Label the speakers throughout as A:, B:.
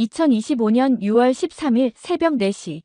A: 2025년 6월 13일 새벽 4시.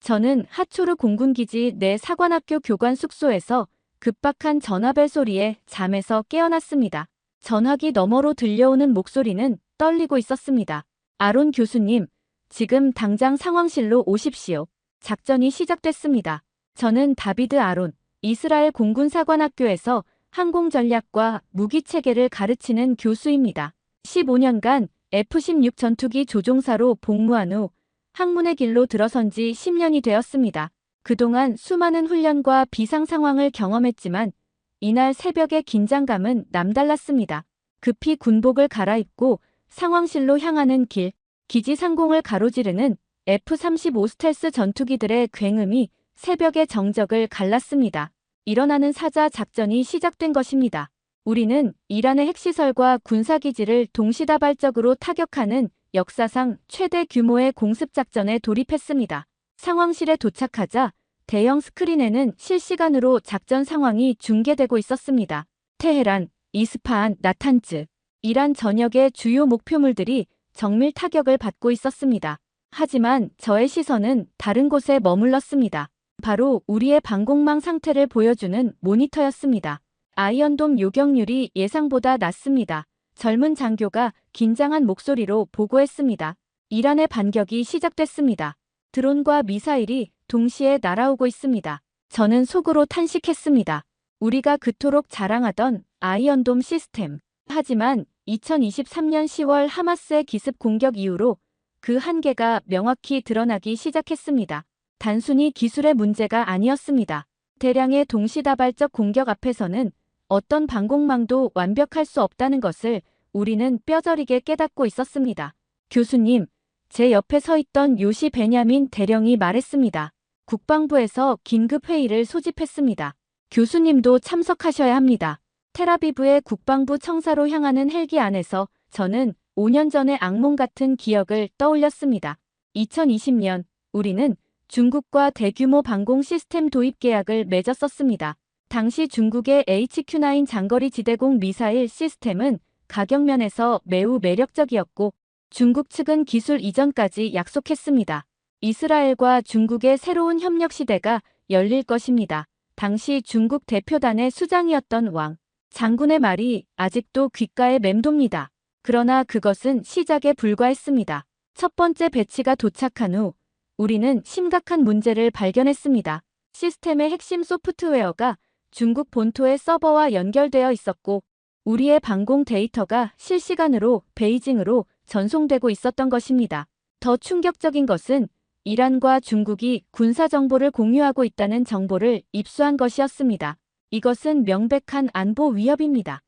A: 저는 하초르 공군기지 내 사관학교 교관 숙소에서 급박한 전화벨 소리에 잠에서 깨어났습니다. 전화기 너머로 들려오는 목소리는 떨리고 있었습니다. 아론 교수님, 지금 당장 상황실로 오십시오. 작전이 시작됐습니다. 저는 다비드 아론, 이스라엘 공군사관학교에서 항공전략과 무기체계를 가르치는 교수입니다. 15년간 F-16 전투기 조종사로 복무한 후 학문의 길로 들어선 지 10년이 되었습니다. 그동안 수많은 훈련과 비상 상황을 경험했지만 이날 새벽의 긴장감은 남달랐습니다. 급히 군복을 갈아입고 상황실로 향하는 길, 기지 상공을 가로지르는 F-35 스텔스 전투기들의 굉음이 새벽의 정적을 갈랐습니다. 일어나는 사자 작전이 시작된 것입니다. 우리는 이란의 핵시설과 군사기지를 동시다발적으로 타격하는 역사상 최대 규모의 공습작전에 돌입했습니다. 상황실에 도착하자 대형 스크린에는 실시간으로 작전 상황이 중계되고 있었습니다. 테헤란, 이스파한, 나탄즈, 이란 전역의 주요 목표물들이 정밀 타격을 받고 있었습니다. 하지만 저의 시선은 다른 곳에 머물렀습니다. 바로 우리의 방공망 상태를 보여주는 모니터였습니다. 아이언돔 요격률이 예상보다 낮습니다. 젊은 장교가 긴장한 목소리로 보고했습니다. 이란의 반격이 시작됐습니다. 드론과 미사일이 동시에 날아오고 있습니다. 저는 속으로 탄식했습니다. 우리가 그토록 자랑하던 아이언돔 시스템. 하지만 2023년 10월 하마스의 기습 공격 이후로 그 한계가 명확히 드러나기 시작했습니다. 단순히 기술의 문제가 아니었습니다. 대량의 동시다발적 공격 앞에서는 어떤 방공망도 완벽할 수 없다는 것을 우리는 뼈저리게 깨닫고 있었습니다. 교수님, 제 옆에 서 있던 요시 베냐민 대령이 말했습니다. 국방부에서 긴급회의를 소집했습니다. 교수님도 참석하셔야 합니다. 텔아비브의 국방부 청사로 향하는 헬기 안에서 저는 5년 전의 악몽 같은 기억을 떠올렸습니다. 2020년 우리는 중국과 대규모 방공 시스템 도입 계약을 맺었었습니다. 당시 중국의 HQ-9 장거리 지대공 미사일 시스템은 가격면에서 매우 매력적이었고 중국 측은 기술 이전까지 약속했습니다. 이스라엘과 중국의 새로운 협력 시대가 열릴 것입니다. 당시 중국 대표단의 수장이었던 왕 장군의 말이 아직도 귓가에 맴돕니다. 그러나 그것은 시작에 불과했습니다. 첫 번째 배치가 도착한 후 우리는 심각한 문제를 발견했습니다. 시스템의 핵심 소프트웨어가 중국 본토의 서버와 연결되어 있었고 우리의 방공 데이터가 실시간으로 베이징으로 전송되고 있었던 것입니다. 더 충격적인 것은 이란과 중국이 군사정보를 공유하고 있다는 정보를 입수한 것이었습니다. 이것은 명백한 안보 위협입니다.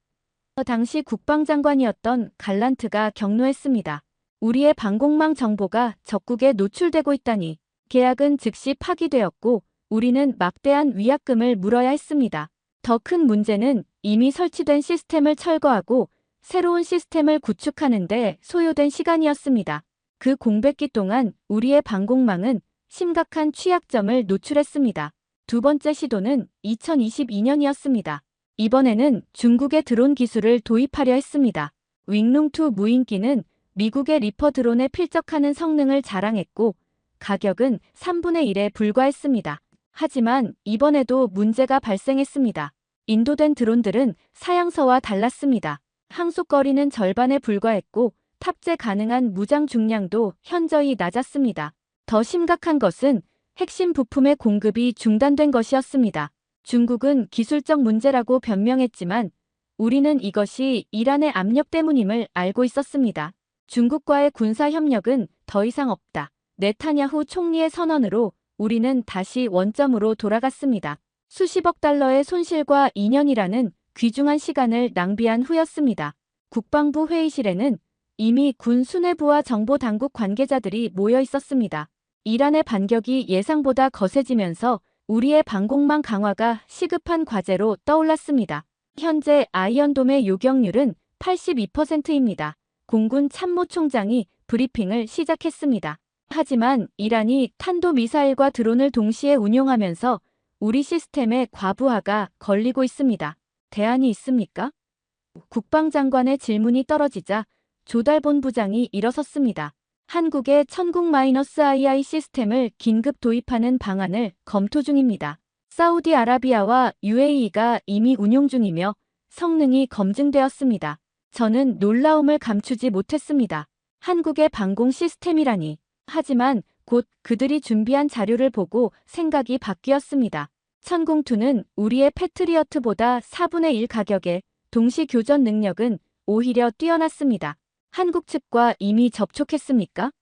A: 당시 국방장관이었던 갈란트가 경로했습니다. 우리의 방공망 정보가 적국에 노출되고 있다니. 계약은 즉시 파기되었고 우리는 막대한 위약금을 물어야 했습니다. 더 큰 문제는 이미 설치된 시스템을 철거하고 새로운 시스템을 구축하는 데 소요된 시간이었습니다. 그 공백기 동안 우리의 방공망은 심각한 취약점을 노출했습니다. 두 번째 시도는 2022년이었습니다. 이번에는 중국의 드론 기술을 도입하려 했습니다. 윙룽2 무인기는 미국의 리퍼 드론에 필적하는 성능을 자랑했고 가격은 3분의 1에 불과했습니다. 하지만 이번에도 문제가 발생했습니다. 인도된 드론들은 사양서와 달랐습니다. 항속거리는 절반에 불과했고 탑재 가능한 무장 중량도 현저히 낮았습니다. 더 심각한 것은 핵심 부품의 공급이 중단된 것이었습니다. 중국은 기술적 문제라고 변명했지만 우리는 이것이 이란의 압력 때문임을 알고 있었습니다. 중국과의 군사협력은 더 이상 없다. 네타냐후 총리의 선언으로 우리는 다시 원점으로 돌아갔습니다. 수십억 달러의 손실과 2년이라는 귀중한 시간을 낭비한 후였습니다. 국방부 회의실에는 이미 군 수뇌부와 정보당국 관계자들이 모여 있었습니다. 이란의 반격이 예상보다 거세지면서 우리의 방공망 강화가 시급한 과제로 떠올랐습니다. 현재 아이언돔의 요격률은 82%입니다. 공군 참모총장이 브리핑을 시작했습니다. 하지만 이란이 탄도미사일과 드론을 동시에 운용하면서 우리 시스템의 과부하가 걸리고 있습니다. 대안이 있습니까? 국방장관의 질문이 떨어지자 조달본 부장이 일어섰습니다. 한국의 천국-II 시스템을 긴급 도입하는 방안을 검토 중입니다. 사우디아라비아와 UAE가 이미 운용 중이며 성능이 검증되었습니다. 저는 놀라움을 감추지 못했습니다. 한국의 방공 시스템이라니. 하지만 곧 그들이 준비한 자료를 보고 생각이 바뀌었습니다. 천공2는 우리의 패트리어트보다 4분의 1 가격에 동시 교전 능력은 오히려 뛰어났습니다. 한국 측과 이미 접촉했습니까?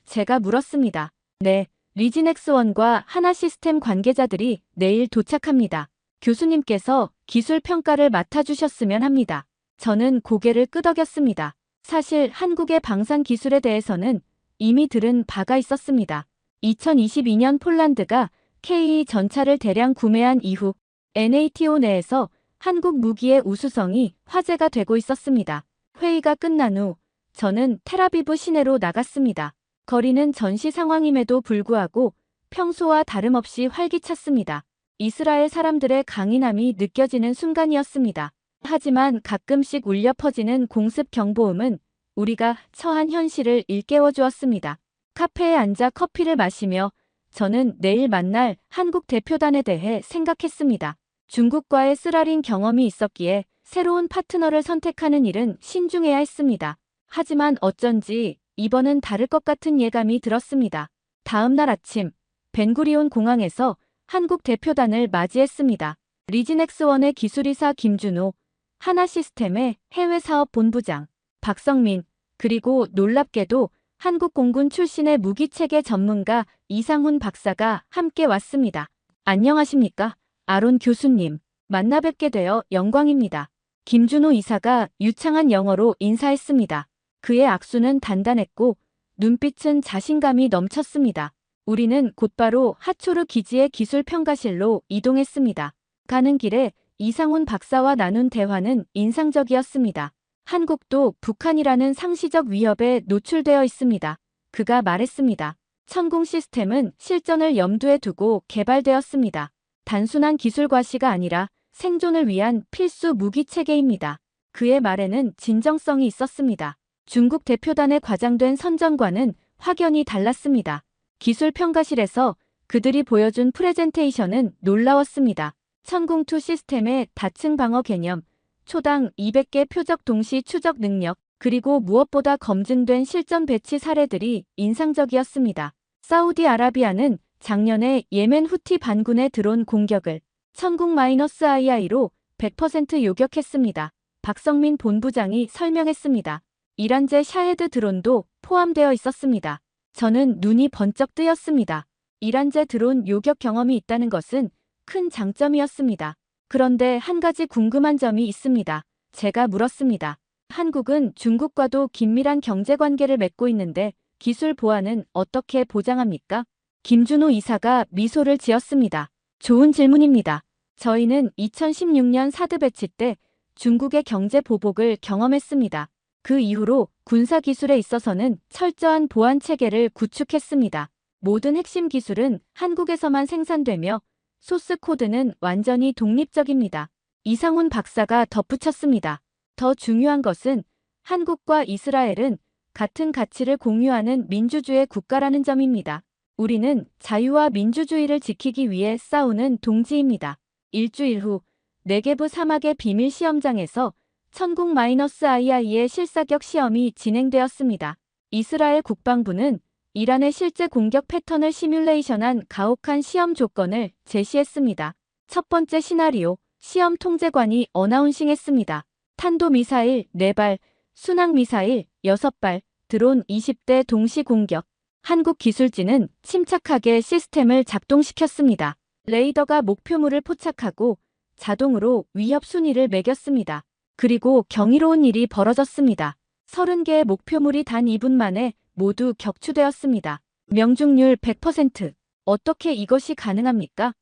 A: 제가 물었습니다. 네, 리지넥스원과 하나시스템 관계자들이 내일 도착합니다. 교수님께서 기술 평가를 맡아주셨으면 합니다. 저는 고개를 끄덕였습니다. 사실 한국의 방산 기술에 대해서는 이미 들은 바가 있었습니다. 2022년 폴란드가 KE 전차를 대량 구매한 이후 NATO 내에서 한국 무기의 우수성이 화제가 되고 있었습니다. 회의가 끝난 후 저는 텔아비브 시내로 나갔습니다. 거리는 전시 상황임에도 불구하고 평소와 다름없이 활기찼습니다. 이스라엘 사람들의 강인함이 느껴지는 순간이었습니다. 하지만 가끔씩 울려 퍼지는 공습 경보음은 우리가 처한 현실을 일깨워 주었습니다. 카페에 앉아 커피를 마시며 저는 내일 만날 한국 대표단에 대해 생각했습니다. 중국과의 쓰라린 경험이 있었기에 새로운 파트너를 선택하는 일은 신중해야 했습니다. 하지만 어쩐지 이번은 다를 것 같은 예감이 들었습니다. 다음 날 아침 벤구리온 공항에서 한국 대표단을 맞이했습니다. 리지넥스원의 기술이사 김준호, 하나시스템의 해외사업 본부장, 박성민, 그리고 놀랍게도 한국 공군 출신의 무기체계 전문가 이상훈 박사가 함께 왔습니다. 안녕하십니까? 아론 교수님. 만나 뵙게 되어 영광입니다. 김준호 이사가 유창한 영어로 인사했습니다. 그의 악수는 단단했고 눈빛은 자신감이 넘쳤습니다. 우리는 곧바로 하초르 기지의 기술평가실로 이동했습니다. 가는 길에 이상훈 박사와 나눈 대화는 인상적이었습니다. 한국도 북한이라는 상시적 위협에 노출되어 있습니다. 그가 말했습니다. 천공 시스템은 실전을 염두에 두고 개발되었습니다. 단순한 기술 과시가 아니라 생존을 위한 필수 무기 체계입니다. 그의 말에는 진정성이 있었습니다. 중국 대표단에 과장된 선정과는 확연히 달랐습니다. 기술평가실에서 그들이 보여준 프레젠테이션은 놀라웠습니다. 천공2 시스템의 다층 방어 개념, 초당 200개 표적 동시 추적 능력, 그리고 무엇보다 검증된 실전 배치 사례들이 인상적이었습니다. 사우디아라비아는 작년에 예멘 후티 반군의 드론 공격을 천국-II로 100% 요격했습니다. 박성민 본부장이 설명했습니다. 이란제 샤헤드 드론도 포함되어 있었습니다. 저는 눈이 번쩍 뜨였습니다. 이란제 드론 요격 경험이 있다는 것은 큰 장점이었습니다. 그런데 한 가지 궁금한 점이 있습니다. 제가 물었습니다. 한국은 중국과도 긴밀한 경제관계를 맺고 있는데 기술 보안은 어떻게 보장합니까? 김준호 이사가 미소를 지었습니다. 좋은 질문입니다. 저희는 2016년 사드 배치 때 중국의 경제 보복을 경험했습니다. 그 이후로 군사기술에 있어서는 철저한 보안 체계를 구축했습니다. 모든 핵심 기술은 한국에서만 생산되며 소스 코드는 완전히 독립적입니다. 이상훈 박사가 덧붙였습니다. 더 중요한 것은 한국과 이스라엘은 같은 가치를 공유하는 민주주의 국가라는 점입니다. 우리는 자유와 민주주의를 지키기 위해 싸우는 동지입니다. 일주일 후 네게브 사막의 비밀 시험장에서 천국-II의 실사격 시험이 진행되었습니다. 이스라엘 국방부는 이란의 실제 공격 패턴을 시뮬레이션한 가혹한 시험 조건을 제시했습니다. 첫 번째 시나리오, 시험 통제관이 어나운싱했습니다. 탄도미사일 4발, 순항미사일 6발, 드론 20대 동시 공격. 한국 기술진은 침착하게 시스템을 작동시켰습니다. 레이더가 목표물을 포착하고 자동으로 위협 순위를 매겼습니다. 그리고 경이로운 일이 벌어졌습니다. 30개의 목표물이 단 2분 만에 모두 격추되었습니다. 명중률 100%. 어떻게 이것이 가능합니까?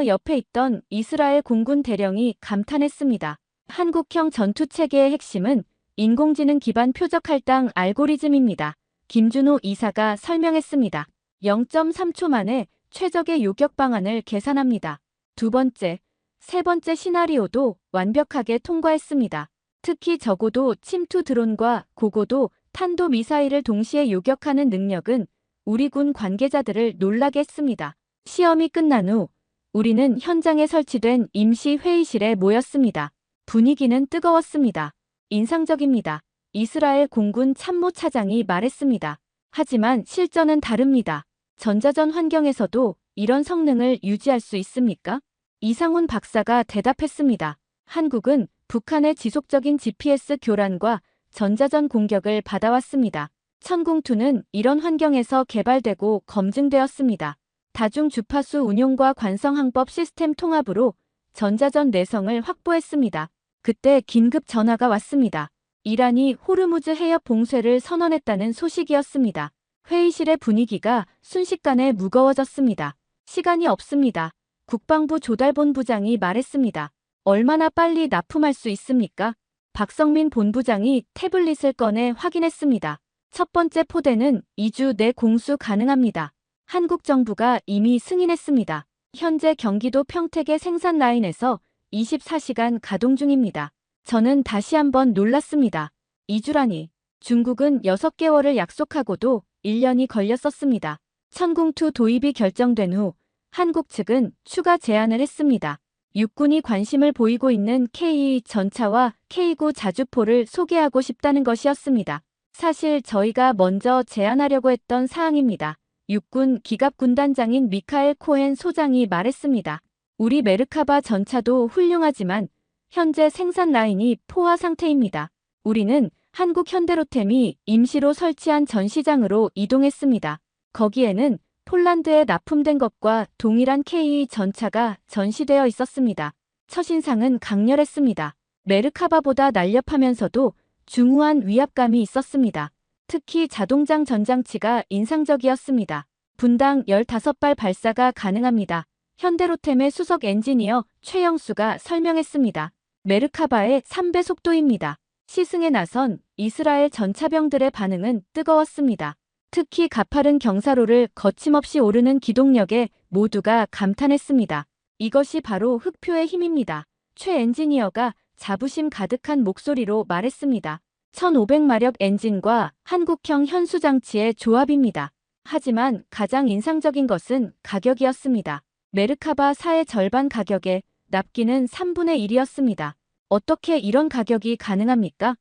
A: 옆에 있던 이스라엘 공군 대령이 감탄했습니다. 한국형 전투체계의 핵심은 인공지능 기반 표적 할당 알고리즘입니다. 김준호 이사가 설명했습니다. 0.3초 만에 최적의 요격 방안을 계산합니다. 두 번째, 세 번째 시나리오도 완벽하게 통과했습니다. 특히 저고도 침투 드론과 고고도 탄도미사일을 동시에 요격하는 능력은 우리 군 관계자들을 놀라게 했습니다. 시험이 끝난 후 우리는 현장에 설치된 임시 회의실에 모였습니다. 분위기는 뜨거웠습니다. 인상적입니다. 이스라엘 공군 참모차장이 말했습니다. 하지만 실전은 다릅니다. 전자전 환경에서도 이런 성능을 유지할 수 있습니까? 이상훈 박사가 대답했습니다. 한국은 북한의 지속적인 GPS 교란과 전자전 공격을 받아왔습니다. 천궁2는 이런 환경에서 개발되고 검증되었습니다. 다중 주파수 운용과 관성항법 시스템 통합으로 전자전 내성을 확보했습니다. 그때 긴급 전화가 왔습니다. 이란이 호르무즈 해협 봉쇄를 선언했다는 소식이었습니다. 회의실의 분위기가 순식간에 무거워졌습니다. 시간이 없습니다. 국방부 조달본부장이 말했습니다. 얼마나 빨리 납품할 수 있습니까? 박성민 본부장이 태블릿을 꺼내 확인했습니다. 첫 번째 포대는 2주 내 공수 가능합니다. 한국 정부가 이미 승인했습니다. 현재 경기도 평택의 생산 라인에서 24시간 가동 중입니다. 저는 다시 한번 놀랐습니다. 2주라니. 중국은 6개월을 약속하고도 1년이 걸렸었습니다. 천궁2 도입이 결정된 후 한국 측은 추가 제안을 했습니다. 육군이 관심을 보이고 있는 K2 전차와 K9 자주포를 소개하고 싶다는 것이었습니다. 사실 저희가 먼저 제안하려고 했던 사항입니다. 육군 기갑군단장인 미카엘 코엔 소장이 말했습니다. 우리 메르카바 전차도 훌륭하지만 현재 생산 라인이 포화 상태입니다. 우리는 한국 현대로템이 임시로 설치한 전시장으로 이동했습니다. 거기에는 폴란드에 납품된 것과 동일한 K2 전차가 전시되어 있었습니다. 첫인상은 강렬했습니다. 메르카바보다 날렵하면서도 중후한 위압감이 있었습니다. 특히 자동장 전장치가 인상적이었습니다. 분당 15발 발사가 가능합니다. 현대로템의 수석 엔지니어 최영수가 설명했습니다. 메르카바의 3배 속도입니다. 시승에 나선 이스라엘 전차병들의 반응은 뜨거웠습니다. 특히 가파른 경사로를 거침없이 오르는 기동력에 모두가 감탄했습니다. 이것이 바로 흑표의 힘입니다. 최 엔지니어가 자부심 가득한 목소리로 말했습니다. 1500마력 엔진과 한국형 현수장치의 조합입니다. 하지만 가장 인상적인 것은 가격이었습니다. 메르카바 4의 절반 가격에 납기는 3분의 1이었습니다. 어떻게 이런 가격이 가능합니까?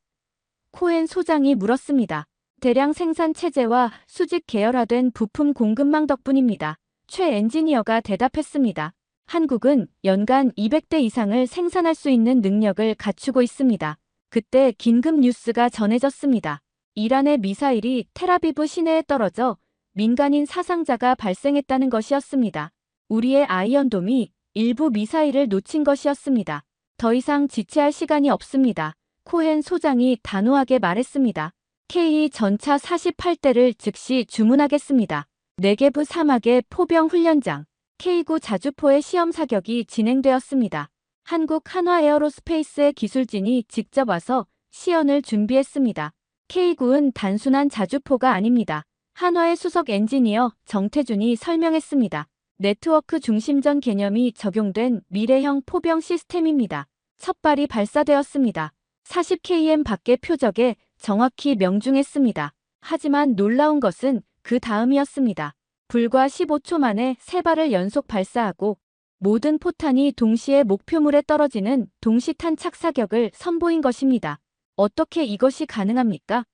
A: 코엔 소장이 물었습니다. 대량 생산 체제와 수직 계열화된 부품 공급망 덕분입니다. 최 엔지니어가 대답했습니다. 한국은 연간 200대 이상을 생산할 수 있는 능력을 갖추고 있습니다. 그때 긴급 뉴스가 전해졌습니다. 이란의 미사일이 텔아비브 시내에 떨어져 민간인 사상자가 발생했다는 것이었습니다. 우리의 아이언돔이 일부 미사일을 놓친 것이었습니다. 더 이상 지체할 시간이 없습니다. 코헨 소장이 단호하게 말했습니다. K2 전차 48대를 즉시 주문하겠습니다. 네게브 사막의 포병 훈련장, K9 자주포의 시험 사격이 진행되었습니다. 한국 한화에어로스페이스의 기술진이 직접 와서 시연을 준비했습니다. K9은 단순한 자주포가 아닙니다. 한화의 수석 엔지니어 정태준이 설명했습니다. 네트워크 중심전 개념이 적용된 미래형 포병 시스템입니다. 첫 발이 발사되었습니다. 40km 밖의 표적에 정확히 명중했습니다. 하지만 놀라운 것은 그 다음이었습니다. 불과 15초 만에 3발을 연속 발사하고 모든 포탄이 동시에 목표물에 떨어지는 동시탄착 사격을 선보인 것입니다. 어떻게 이것이 가능합니까?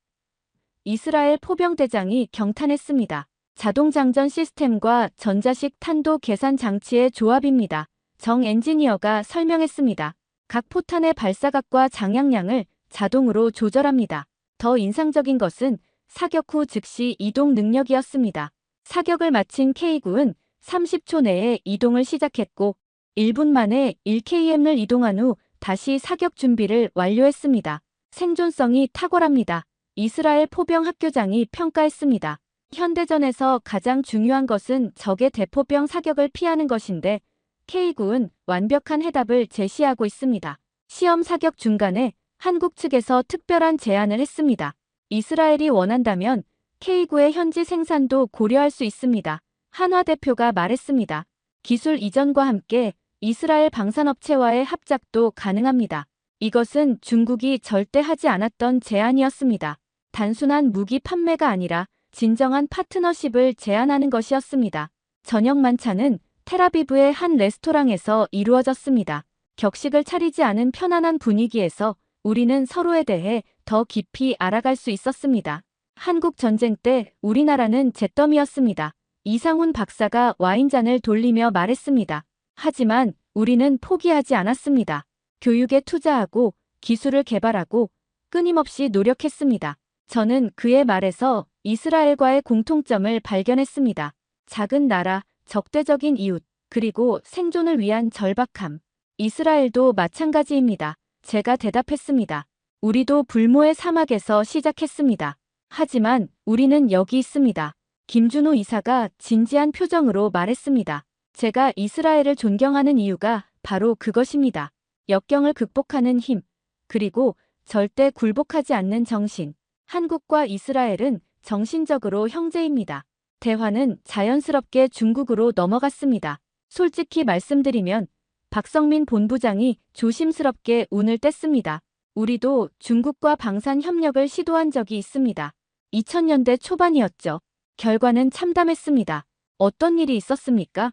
A: 이스라엘 포병대장이 경탄했습니다. 자동장전 시스템과 전자식 탄도 계산 장치의 조합입니다. 정 엔지니어가 설명했습니다. 각 포탄의 발사각과 장향량을 자동으로 조절합니다. 더 인상적인 것은 사격 후 즉시 이동 능력이었습니다. 사격을 마친 K9은 30초 내에 이동을 시작했고 1분 만에 1km를 이동한 후 다시 사격 준비를 완료했습니다. 생존성이 탁월합니다. 이스라엘 포병 학교장이 평가했습니다. 현대전에서 가장 중요한 것은 적의 대포병 사격을 피하는 것인데 K9은 완벽한 해답을 제시하고 있습니다. 시험 사격 중간에 한국 측에서 특별한 제안을 했습니다. 이스라엘이 원한다면 K9의 현지 생산도 고려할 수 있습니다. 한화 대표가 말했습니다. 기술 이전과 함께 이스라엘 방산업체와의 합작도 가능합니다. 이것은 중국이 절대 하지 않았던 제안이었습니다. 단순한 무기 판매가 아니라 진정한 파트너십을 제안하는 것이었습니다. 저녁 만찬은 텔아비브의 한 레스토랑에서 이루어졌습니다. 격식을 차리지 않은 편안한 분위기에서 우리는 서로에 대해 더 깊이 알아갈 수 있었습니다. 한국 전쟁 때 우리나라는 잿더미였습니다. 이상훈 박사가 와인잔을 돌리며 말했습니다. 하지만 우리는 포기하지 않았습니다. 교육에 투자하고 기술을 개발하고 끊임없이 노력했습니다. 저는 그의 말에서 이스라엘과의 공통점을 발견했습니다. 작은 나라, 적대적인 이웃, 그리고 생존을 위한 절박함. 이스라엘도 마찬가지입니다. 제가 대답했습니다. 우리도 불모의 사막에서 시작했습니다. 하지만 우리는 여기 있습니다. 김준호 이사가 진지한 표정으로 말했습니다. 제가 이스라엘을 존경하는 이유가 바로 그것입니다. 역경을 극복하는 힘, 그리고 절대 굴복하지 않는 정신. 한국과 이스라엘은 정신적으로 형제입니다. 대화는 자연스럽게 중국으로 넘어갔습니다. 솔직히 말씀드리면 박성민 본부장이 조심스럽게 운을 뗐습니다. 우리도 중국과 방산 협력을 시도한 적이 있습니다. 2000년대 초반이었죠. 결과는 참담했습니다. 어떤 일이 있었습니까?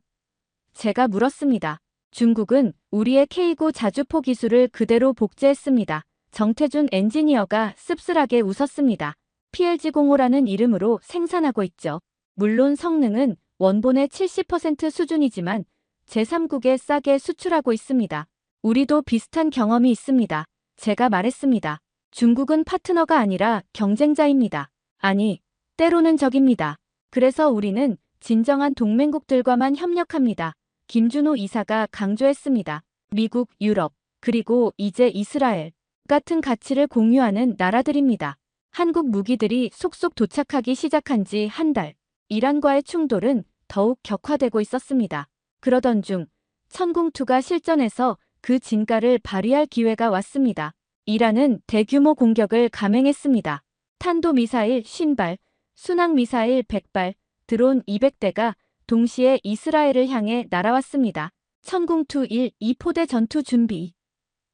A: 제가 물었습니다. 중국은 우리의 K9 자주포 기술을 그대로 복제했습니다. 정태준 엔지니어가 씁쓸하게 웃었습니다. PLG05라는 이름으로 생산하고 있죠. 물론 성능은 원본의 70% 수준이지만 제3국에 싸게 수출하고 있습니다. 우리도 비슷한 경험이 있습니다. 제가 말했습니다. 중국은 파트너가 아니라 경쟁자입니다. 아니, 때로는 적입니다. 그래서 우리는 진정한 동맹국들과만 협력합니다. 김준호 이사가 강조했습니다. 미국, 유럽, 그리고 이제 이스라엘 같은 가치를 공유하는 나라들입니다. 한국 무기들이 속속 도착하기 시작한 지 한 달. 이란과의 충돌은 더욱 격화되고 있었습니다. 그러던 중 천궁2가 실전에서 그 진가를 발휘할 기회가 왔습니다. 이란은 대규모 공격을 감행했습니다. 탄도미사일 50발, 순항미사일 100발, 드론 200대가 동시에 이스라엘을 향해 날아왔습니다. 천궁2 1, 2포대 전투 준비.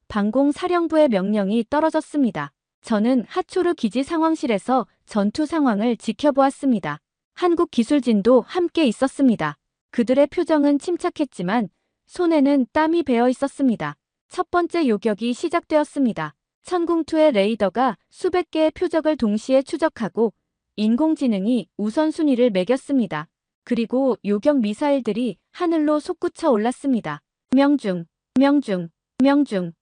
A: 방공사령부의 명령이 떨어졌습니다. 저는 하초르 기지 상황실에서 전투 상황을 지켜보았습니다. 한국 기술진도 함께 있었습니다. 그들의 표정은 침착했지만 손에는 땀이 배어 있었습니다. 첫 번째 요격이 시작되었습니다. 천궁2의 레이더가 수백 개의 표적을 동시에 추적하고 인공지능이 우선순위를 매겼습니다. 그리고 요격 미사일들이 하늘로 솟구쳐 올랐습니다. 명중, 명중, 명중.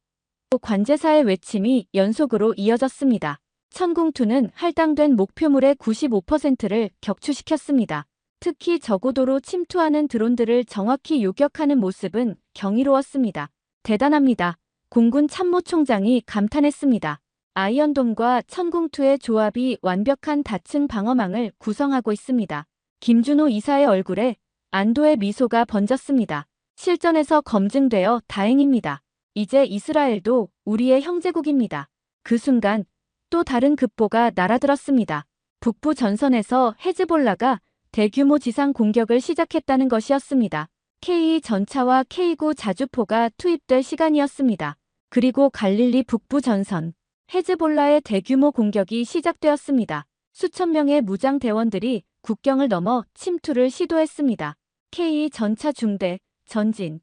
A: 관제사의 외침이 연속으로 이어졌습니다. 천궁2는 할당된 목표물의 95%를 격추시켰습니다. 특히 저고도로 침투하는 드론들을 정확히 요격하는 모습은 경이로웠습니다. 대단합니다. 공군 참모총장이 감탄했습니다. 아이언돔과 천궁2의 조합이 완벽한 다층 방어망을 구성하고 있습니다. 김준호 이사의 얼굴에 안도의 미소가 번졌습니다. 실전에서 검증되어 다행입니다. 이제 이스라엘도 우리의 형제국입니다. 그 순간 또 다른 급보가 날아들었습니다. 북부 전선에서 헤즈볼라가 대규모 지상 공격을 시작했다는 것이었습니다. K2 전차와 K9 자주포가 투입될 시간이었습니다. 그리고 갈릴리 북부 전선, 헤즈볼라의 대규모 공격이 시작되었습니다. 수천 명의 무장 대원들이 국경을 넘어 침투를 시도했습니다. K2 전차 중대, 전진.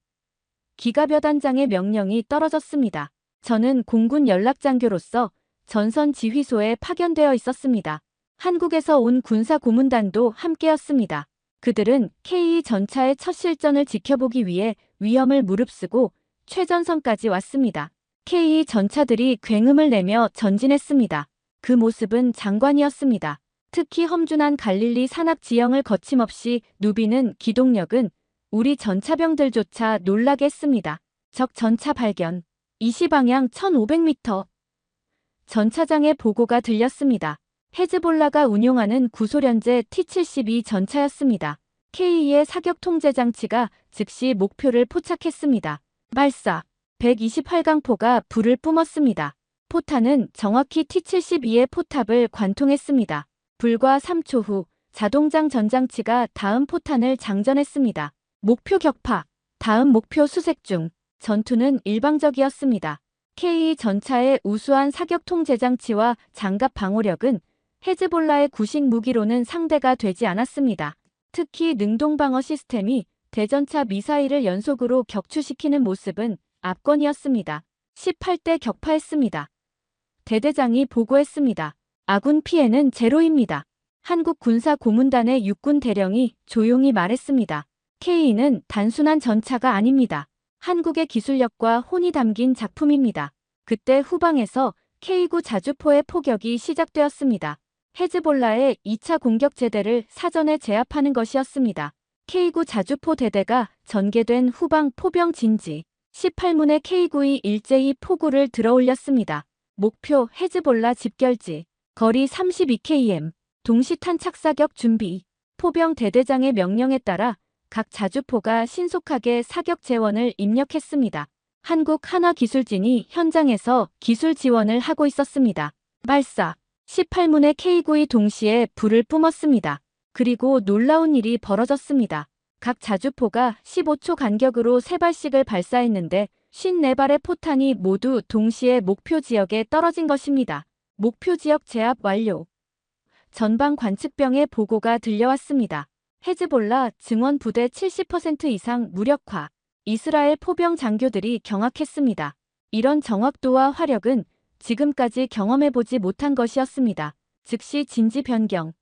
A: 기가벼단장의 명령이 떨어졌습니다. 저는 공군 연락장교로서 전선 지휘소에 파견되어 있었습니다. 한국에서 온 군사 고문단도 함께였습니다. 그들은 K2 전차의 첫 실전을 지켜보기 위해 위험을 무릅쓰고 최전선까지 왔습니다. K2 전차들이 굉음을 내며 전진했습니다. 그 모습은 장관이었습니다. 특히 험준한 갈릴리 산악 지형을 거침없이 누비는 기동력은 우리 전차병들조차 놀라게 했습니다. 적 전차 발견. 이시방향 1500m. 전차장의 보고가 들렸습니다. 헤즈볼라가 운용하는 구소련제 T-72 전차였습니다. K2의 사격 통제 장치가 즉시 목표를 포착했습니다. 발사. 128강포가 불을 뿜었습니다. 포탄은 정확히 T-72의 포탑을 관통했습니다. 불과 3초 후 자동장 전장치가 다음 포탄을 장전했습니다. 목표 격파. 다음 목표 수색 중. 전투는 일방적이었습니다. K2 전차의 우수한 사격 통제 장치와 장갑 방호력은 헤즈볼라의 구식 무기로는 상대가 되지 않았습니다. 특히 능동방어 시스템이 대전차 미사일을 연속으로 격추시키는 모습은 압권이었습니다. 18대 격파했습니다. 대대장이 보고했습니다. 아군 피해는 제로입니다. 한국 군사고문단의 육군 대령이 조용히 말했습니다. K는 단순한 전차가 아닙니다. 한국의 기술력과 혼이 담긴 작품입니다. 그때 후방에서 K9 자주포의 포격이 시작되었습니다. 헤즈볼라의 2차 공격 제대를 사전에 제압하는 것이었습니다. K9 자주포 대대가 전개된 후방 포병 진지 18문의 K9이 일제히 포구를 들어올렸습니다. 목표 헤즈볼라 집결지 거리 32km 동시 탄착 사격 준비 포병 대대장의 명령에 따라 각 자주포가 신속하게 사격 재원을 입력했습니다. 한국 한화기술진이 현장에서 기술 지원을 하고 있었습니다. 발사 18문의 K9이 동시에 불을 뿜었습니다. 그리고 놀라운 일이 벌어졌습니다. 각 자주포가 15초 간격으로 3발씩을 발사했는데 54발의 포탄이 모두 동시에 목표 지역에 떨어진 것입니다. 목표 지역 제압 완료. 전방 관측병의 보고가 들려왔습니다. 헤즈볼라 증원 부대 70% 이상 무력화. 이스라엘 포병 장교들이 경악했습니다. 이런 정확도와 화력은 지금까지 경험해보지 못한 것이었습니다. 즉시 진지 변경.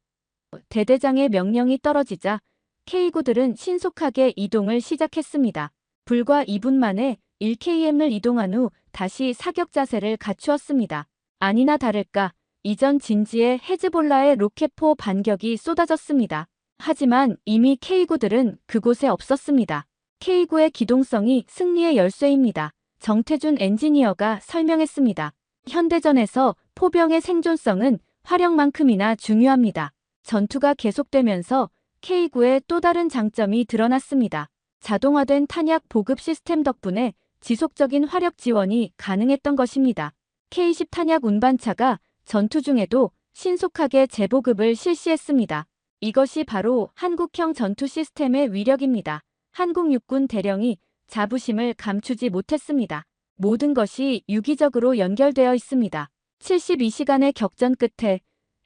A: 대대장의 명령이 떨어지자 K9들은 신속하게 이동을 시작했습니다. 불과 2분 만에 1km를 이동한 후 다시 사격 자세를 갖추었습니다. 아니나 다를까 이전 진지에 헤즈볼라의 로켓포 반격이 쏟아졌습니다. 하지만 이미 K9들은 그곳에 없었습니다. K9의 기동성이 승리의 열쇠입니다. 정태준 엔지니어가 설명했습니다. 현대전에서 포병의 생존성은 화력만큼이나 중요합니다. 전투가 계속되면서 K9의 또 다른 장점이 드러났습니다. 자동화된 탄약 보급 시스템 덕분에 지속적인 화력 지원이 가능했던 것입니다. K10 탄약 운반차가 전투 중에도 신속하게 재보급을 실시했습니다. 이것이 바로 한국형 전투 시스템의 위력입니다. 한국 육군 대령이 자부심을 감추지 못했습니다. 모든 것이 유기적으로 연결되어 있습니다. 72시간의 격전 끝에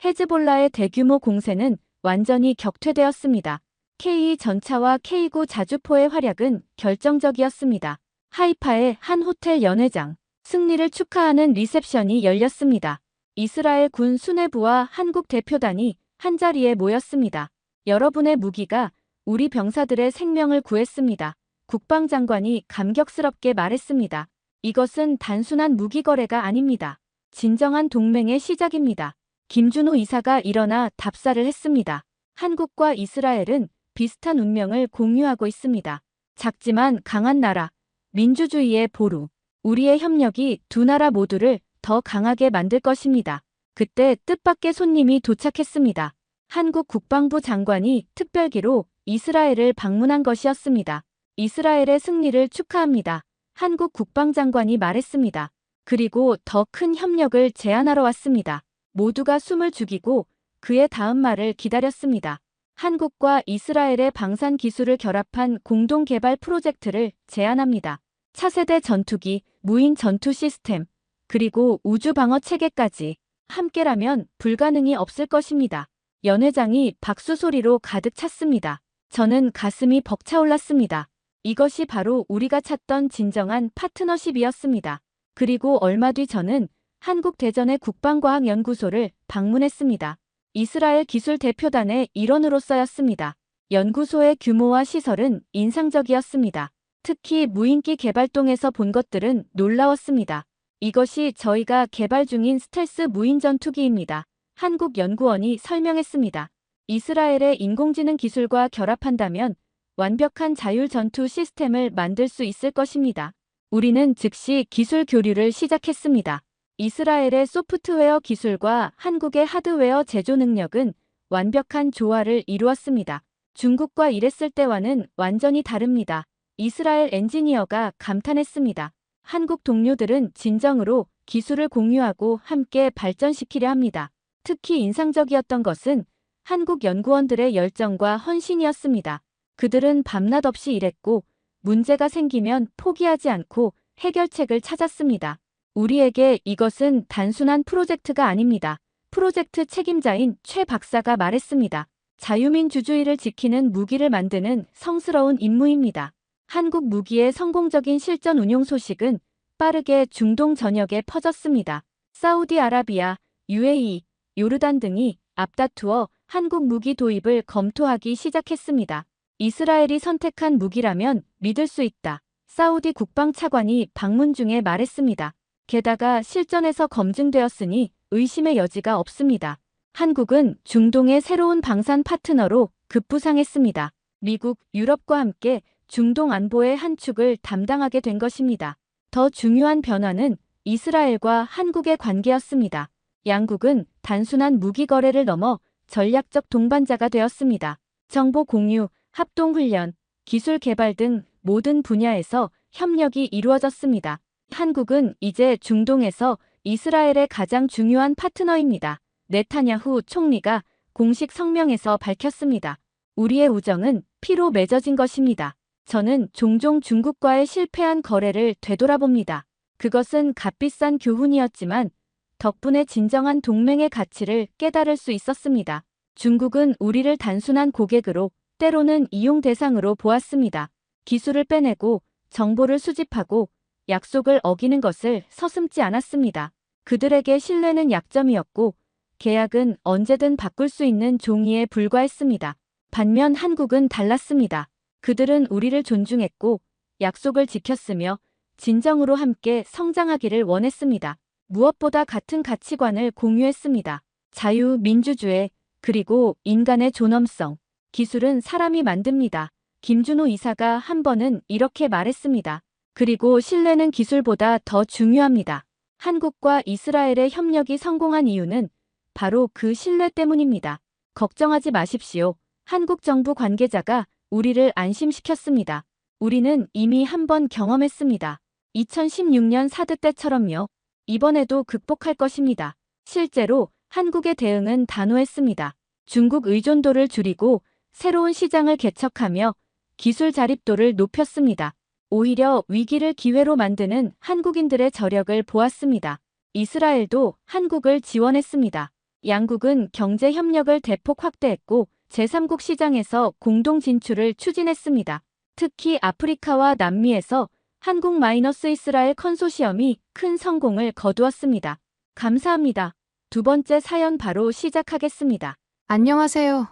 A: 헤즈볼라의 대규모 공세는 완전히 격퇴되었습니다. K2 전차와 K9 자주포의 활약은 결정적이었습니다. 하이파의 한 호텔 연회장, 승리를 축하하는 리셉션이 열렸습니다. 이스라엘 군 수뇌부와 한국 대표단이 한자리에 모였습니다. 여러분의 무기가 우리 병사들의 생명을 구했습니다. 국방장관이 감격스럽게 말했습니다. 이것은 단순한 무기 거래가 아닙니다. 진정한 동맹의 시작입니다. 김준호 이사가 일어나 답사를 했습니다. 한국과 이스라엘은 비슷한 운명을 공유하고 있습니다. 작지만 강한 나라, 민주주의의 보루, 우리의 협력이 두 나라 모두를 더 강하게 만들 것입니다. 그때 뜻밖의 손님이 도착했습니다. 한국 국방부 장관이 특별기로 이스라엘을 방문한 것이었습니다. 이스라엘의 승리를 축하합니다. 한국 국방장관이 말했습니다. 그리고 더 큰 협력을 제안하러 왔습니다. 모두가 숨을 죽이고 그의 다음 말을 기다렸습니다. 한국과 이스라엘의 방산 기술을 결합한 공동 개발 프로젝트를 제안합니다. 차세대 전투기, 무인 전투 시스템, 그리고 우주 방어 체계까지 함께라면 불가능이 없을 것입니다. 연회장이 박수 소리로 가득 찼습니다. 저는 가슴이 벅차올랐습니다. 이것이 바로 우리가 찾던 진정한 파트너십이었습니다. 그리고 얼마 뒤 저는 한국대전의 국방과학연구소를 방문했습니다. 이스라엘 기술 대표단의 일원으로서였습니다. 연구소의 규모와 시설은 인상적이었습니다. 특히 무인기 개발동에서 본 것들은 놀라웠습니다. 이것이 저희가 개발 중인 스텔스 무인 전투기입니다. 한국연구원이 설명했습니다. 이스라엘의 인공지능 기술과 결합한다면 완벽한 자율 전투 시스템을 만들 수 있을 것입니다. 우리는 즉시 기술 교류를 시작했습니다. 이스라엘의 소프트웨어 기술과 한국의 하드웨어 제조 능력은 완벽한 조화를 이루었습니다. 중국과 일했을 때와는 완전히 다릅니다. 이스라엘 엔지니어가 감탄했습니다. 한국 동료들은 진정으로 기술을 공유하고 함께 발전시키려 합니다. 특히 인상적이었던 것은 한국 연구원들의 열정과 헌신이었습니다. 그들은 밤낮 없이 일했고 문제가 생기면 포기하지 않고 해결책을 찾았습니다. 우리에게 이것은 단순한 프로젝트가 아닙니다. 프로젝트 책임자인 최 박사가 말했습니다. 자유민주주의를 지키는 무기를 만드는 성스러운 임무입니다. 한국 무기의 성공적인 실전 운용 소식은 빠르게 중동 전역에 퍼졌습니다. 사우디아라비아, UAE, 요르단 등이 앞다투어 한국 무기 도입을 검토하기 시작했습니다. 이스라엘이 선택한 무기라면 믿을 수 있다. 사우디 국방차관이 방문 중에 말했습니다. 게다가 실전에서 검증되었으니 의심의 여지가 없습니다. 한국은 중동의 새로운 방산 파트너로 급부상했습니다. 미국, 유럽과 함께 중동 안보의 한 축을 담당하게 된 것입니다. 더 중요한 변화는 이스라엘과 한국의 관계였습니다. 양국은 단순한 무기 거래를 넘어 전략적 동반자가 되었습니다. 정보 공유, 합동훈련, 기술 개발 등 모든 분야에서 협력이 이루어졌습니다. 한국은 이제 중동에서 이스라엘의 가장 중요한 파트너입니다. 네타냐후 총리가 공식 성명에서 밝혔습니다. 우리의 우정은 피로 맺어진 것입니다. 저는 종종 중국과의 실패한 거래를 되돌아봅니다. 그것은 값비싼 교훈이었지만 덕분에 진정한 동맹의 가치를 깨달을 수 있었습니다. 중국은 우리를 단순한 고객으로 때로는 이용 대상으로 보았습니다. 기술을 빼내고 정보를 수집하고 약속을 어기는 것을 서슴지 않았습니다. 그들에게 신뢰는 약점이었고 계약은 언제든 바꿀 수 있는 종이에 불과했습니다. 반면 한국은 달랐습니다. 그들은 우리를 존중했고 약속을 지켰으며 진정으로 함께 성장하기를 원했습니다. 무엇보다 같은 가치관을 공유했습니다. 자유, 민주주의, 그리고 인간의 존엄성. 기술은 사람이 만듭니다. 김준호 이사가 한 번은 이렇게 말했습니다. 그리고 신뢰는 기술보다 더 중요합니다. 한국과 이스라엘의 협력이 성공한 이유는 바로 그 신뢰 때문입니다. 걱정하지 마십시오. 한국 정부 관계자가 우리를 안심시켰습니다. 우리는 이미 한 번 경험했습니다. 2016년 사드 때처럼요. 이번에도 극복할 것입니다. 실제로 한국의 대응은 단호했습니다. 중국 의존도를 줄이고 새로운 시장을 개척하며 기술 자립도를 높였습니다. 오히려 위기를 기회로 만드는 한국인들의 저력을 보았습니다. 이스라엘도 한국을 지원했습니다. 양국은 경제 협력을 대폭 확대했고 제3국 시장에서 공동 진출을 추진했습니다. 특히 아프리카와 남미에서 한국-이스라엘 컨소시엄이 큰 성공을 거두었습니다. 감사합니다. 두 번째 사연 바로 시작하겠습니다.
B: 안녕하세요.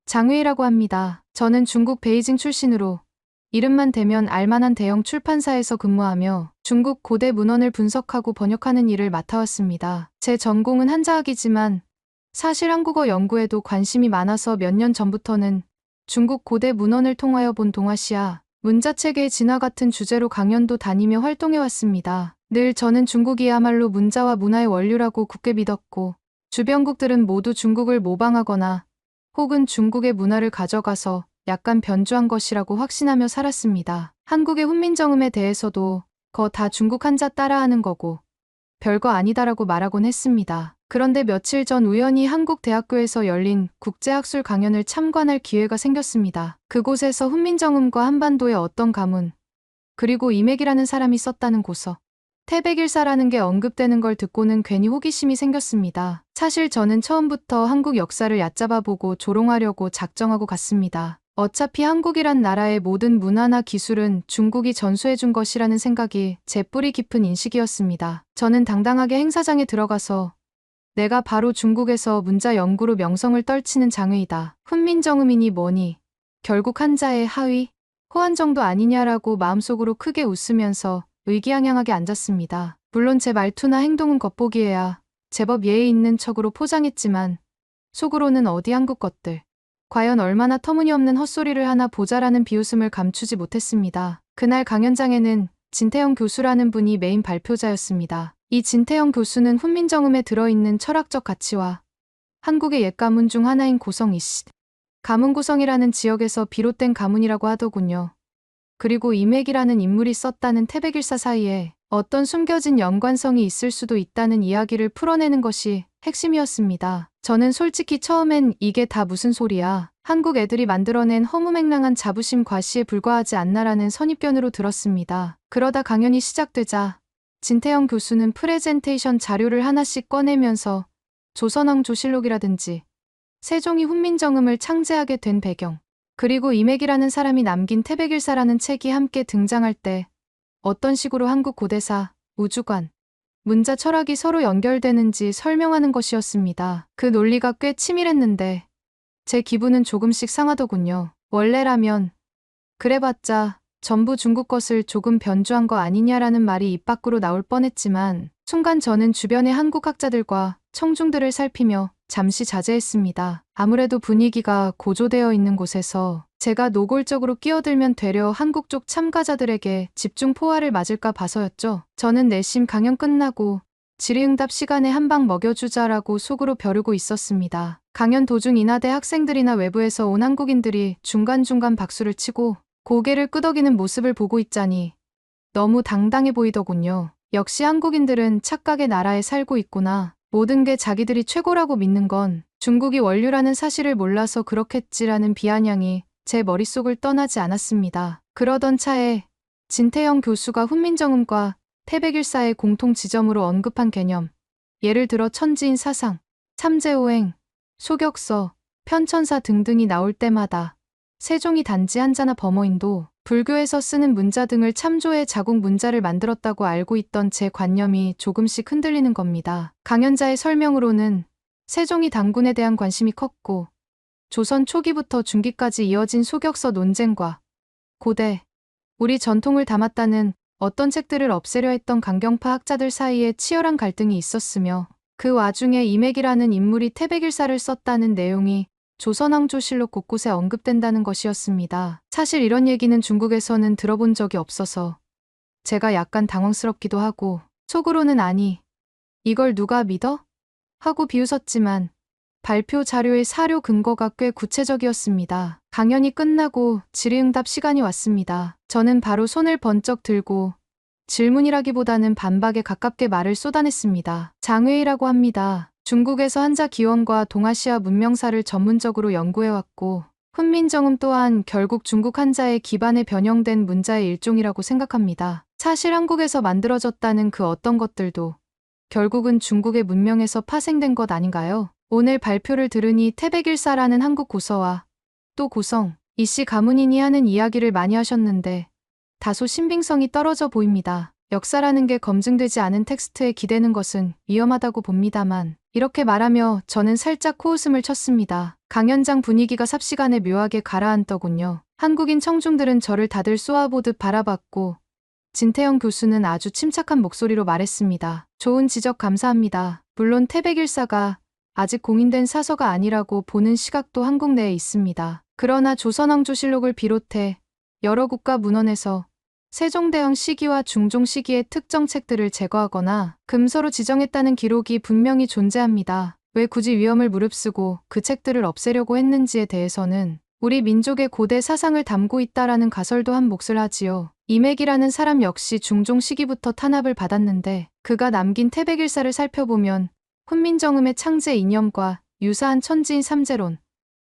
B: 장휘라고 합니다. 저는 중국 베이징 출신으로 이름만 대면 알만한 대형 출판사에서 근무하며 중국 고대 문헌을 분석하고 번역하는 일을 맡아왔습니다. 제 전공은 한자학이지만 사실 한국어 연구에도 관심이 많아서 몇 년 전부터는 중국 고대 문헌을 통하여 본 동아시아, 문자체계의 진화 같은 주제로 강연도 다니며 활동해왔습니다. 늘 저는 중국이야말로 문자와 문화의 원류라고 굳게 믿었고 주변국들은 모두 중국을 모방하거나 혹은 중국의 문화를 가져가서 약간 변주한 것이라고 확신하며 살았습니다. 한국의 훈민정음에 대해서도 거 다 중국 한자 따라하는 거고 별거 아니다라고 말하곤 했습니다. 그런데 며칠 전 우연히 한국 대학교에서 열린 국제학술 강연을 참관할 기회가 생겼습니다. 그곳에서 훈민정음과 한반도의 어떤 가문, 그리고 이맥이라는 사람이 썼다는 고서, 태백일사라는 게 언급되는 걸 듣고는 괜히 호기심이 생겼습니다. 사실 저는 처음부터 한국 역사를 얕잡아보고 조롱하려고 작정하고 갔습니다. 어차피 한국이란 나라의 모든 문화나 기술은 중국이 전수해준 것이라는 생각이 제 뿌리 깊은 인식이었습니다. 저는 당당하게 행사장에 들어가서 내가 바로 중국에서 문자 연구로 명성을 떨치는 장의이다. 훈민정음이니 뭐니 결국 한자의 하위, 호한 정도 아니냐라고 마음속으로 크게 웃으면서 의기양양하게 앉았습니다. 물론 제 말투나 행동은 겉보기에야 제법 예의 있는 척으로 포장했지만 속으로는 어디 한국 것들. 과연 얼마나 터무니없는 헛소리를 하나 보자라는 비웃음을 감추지 못했습니다. 그날 강연장에는 진태영 교수라는 분이 메인 발표자였습니다. 이 진태영 교수는 훈민정음에 들어있는 철학적 가치와 한국의 옛 가문 중 하나인 고성이씨, 가문고성이라는 지역에서 비롯된 가문이라고 하더군요. 그리고 이맥이라는 인물이 썼다는 태백일사 사이에 어떤 숨겨진 연관성이 있을 수도 있다는 이야기를 풀어내는 것이 핵심이었습니다. 저는 솔직히 처음엔 이게 다 무슨 소리야. 한국 애들이 만들어낸 허무맹랑한 자부심 과시에 불과하지 않나라는 선입견으로 들었습니다. 그러다 강연이 시작되자 진태영 교수는 프레젠테이션 자료를 하나씩 꺼내면서 조선왕조실록이라든지 세종이 훈민정음을 창제하게 된 배경, 그리고 이맥이라는 사람이 남긴 태백일사라는 책이 함께 등장할 때 어떤 식으로 한국 고대사, 우주관, 문자 철학이 서로 연결되는지 설명하는 것이었습니다. 그 논리가 꽤 치밀했는데 제 기분은 조금씩 상하더군요. 원래라면 그래봤자 전부 중국 것을 조금 변주한 거 아니냐라는 말이 입 밖으로 나올 뻔했지만 순간 저는 주변의 한국 학자들과 청중들을 살피며 잠시 자제했습니다. 아무래도 분위기가 고조되어 있는 곳에서 제가 노골적으로 끼어들면 되려 한국 쪽 참가자들에게 집중 포화를 맞을까 봐서였죠. 저는 내심 강연 끝나고 질의응답 시간에 한 방 먹여주자라고 속으로 벼르고 있었습니다. 강연 도중 인하대 학생들이나 외부에서 온 한국인들이 중간중간 박수를 치고 고개를 끄덕이는 모습을 보고 있자니 너무 당당해 보이더군요. 역시 한국인들은 착각의 나라에 살고 있구나. 모든 게 자기들이 최고라고 믿는 건 중국이 원류라는 사실을 몰라서 그렇겠지라는 비아냥이 제 머릿속을 떠나지 않았습니다. 그러던 차에 진태영 교수가 훈민정음과 태백일사의 공통 지점으로 언급한 개념, 예를 들어 천지인 사상, 참제오행, 소격서, 편천사 등등이 나올 때마다 세종이 단지 한자나 범어인도 불교에서 쓰는 문자 등을 참조해 자국 문자를 만들었다고 알고 있던 제 관념이 조금씩 흔들리는 겁니다. 강연자의 설명으로는 세종이 단군에 대한 관심이 컸고 조선 초기부터 중기까지 이어진 소격서 논쟁과 고대, 우리 전통을 담았다는 어떤 책들을 없애려 했던 강경파 학자들 사이에 치열한 갈등이 있었으며 그 와중에 이맥이라는 인물이 태백일사를 썼다는 내용이 조선왕조실록 곳곳에 언급된다는 것이었습니다. 사실 이런 얘기는 중국에서는 들어본 적이 없어서 제가 약간 당황스럽기도 하고 속으로는 아니, 이걸 누가 믿어? 하고 비웃었지만 발표 자료의 사료 근거가 꽤 구체적이었습니다. 강연이 끝나고 질의응답 시간이 왔습니다. 저는 바로 손을 번쩍 들고 질문이라기보다는 반박에 가깝게 말을 쏟아냈습니다. 장웨이라고 합니다. 중국에서 한자 기원과 동아시아 문명사를 전문적으로 연구해왔고 훈민정음 또한 결국 중국 한자의 기반에 변형된 문자의 일종이라고 생각합니다. 사실 한국에서 만들어졌다는 그 어떤 것들도 결국은 중국의 문명에서 파생된 것 아닌가요? 오늘 발표를 들으니 태백일사라는 한국 고서와 또 고성, 이씨 가문인이 하는 이야기를 많이 하셨는데 다소 신빙성이 떨어져 보입니다. 역사라는 게 검증되지 않은 텍스트에 기대는 것은 위험하다고 봅니다만 이렇게 말하며 저는 살짝 코웃음을 쳤습니다. 강연장 분위기가 삽시간에 묘하게 가라앉더군요. 한국인 청중들은 저를 다들 쏘아보듯 바라봤고 진태영 교수는 아주 침착한 목소리로 말했습니다. 좋은 지적 감사합니다. 물론 태백일사가 아직 공인된 사서가 아니라고 보는 시각도 한국 내에 있습니다. 그러나 조선왕조실록을 비롯해 여러 국가 문헌에서 세종대왕 시기와 중종 시기의 특정 책들을 제거하거나 금서로 지정했다는 기록이 분명히 존재합니다. 왜 굳이 위험을 무릅쓰고 그 책들을 없애려고 했는지에 대해서는 우리 민족의 고대 사상을 담고 있다라는 가설도 한 몫을 하지요. 이맥이라는 사람 역시 중종 시기부터 탄압을 받았는데 그가 남긴 태백일사를 살펴보면 훈민정음의 창제 이념과 유사한 천지인 삼재론,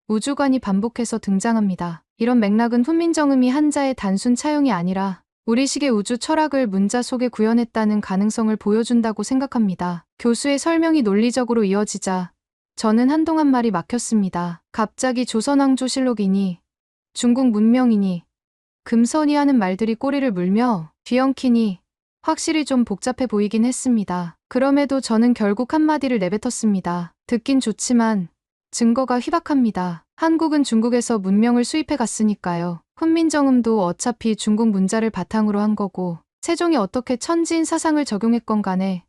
B: 우주관이 반복해서 등장합니다. 이런 맥락은 훈민정음이 한자의 단순 차용이 아니라 우리식의 우주 철학을 문자 속에 구현했다는 가능성을 보여준다고 생각합니다. 교수의 설명이 논리적으로 이어지자 저는 한동안 말이 막혔습니다. 갑자기 조선왕조실록이니 중국 문명이니 금선이 하는 말들이 꼬리를 물며 뒤엉키니 확실히 좀 복잡해 보이긴 했습니다. 그럼에도 저는 결국 한마디를 내뱉었습니다. 듣긴 좋지만 증거가 희박합니다. 한국은 중국에서 문명을 수입해 갔으니까요. 훈민정음도 어차피 중국 문자를 바탕으로 한 거고 세종이 어떻게 천지인 사상을 적용했건 간에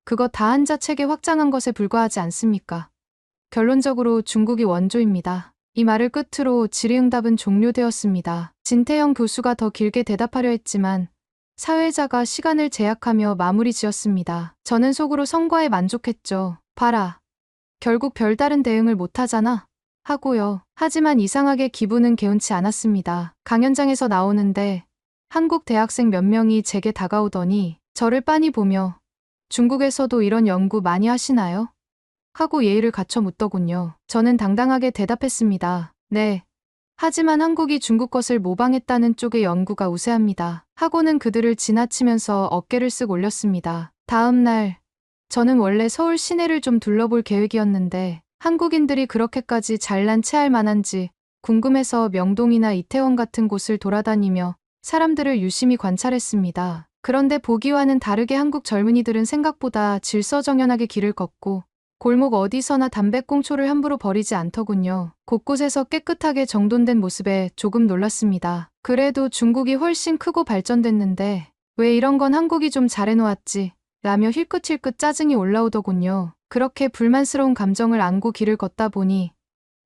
B: 그거 다 한자 책에 확장한 것에 불과하지 않습니까? 결론적으로 중국이 원조입니다. 이 말을 끝으로 질의응답은 종료되었습니다. 진태영 교수가 더 길게 대답하려 했지만 사회자가 시간을 제약하며 마무리 지었습니다. 저는 속으로 성과에 만족했죠. 봐라. 결국 별다른 대응을 못하잖아. 하고요. 하지만 이상하게 기분은 개운치 않았습니다. 강연장에서 나오는데 한국 대학생 몇 명이 제게 다가오더니 저를 빤히 보며 중국에서도 이런 연구 많이 하시나요? 하고 예의를 갖춰 묻더군요. 저는 당당하게 대답했습니다. 네. 하지만 한국이 중국 것을 모방했다는 쪽의 연구가 우세합니다. 하고는 그들을 지나치면서 어깨를 쓱 올렸습니다. 다음 날 저는 원래 서울 시내를 좀 둘러볼 계획이었는데 한국인들이 그렇게까지 잘난 체할 만한지 궁금해서 명동이나 이태원 같은 곳을 돌아다니며 사람들을 유심히 관찰했습니다. 그런데 보기와는 다르게 한국 젊은이들은 생각보다 질서정연하게 길을 걷고 골목 어디서나 담배꽁초를 함부로 버리지 않더군요. 곳곳에서 깨끗하게 정돈된 모습에 조금 놀랐습니다. 그래도 중국이 훨씬 크고 발전됐는데 왜 이런 건 한국이 좀 잘해놓았지? 라며 힐끗힐끗 짜증이 올라오더군요. 그렇게 불만스러운 감정을 안고 길을 걷다 보니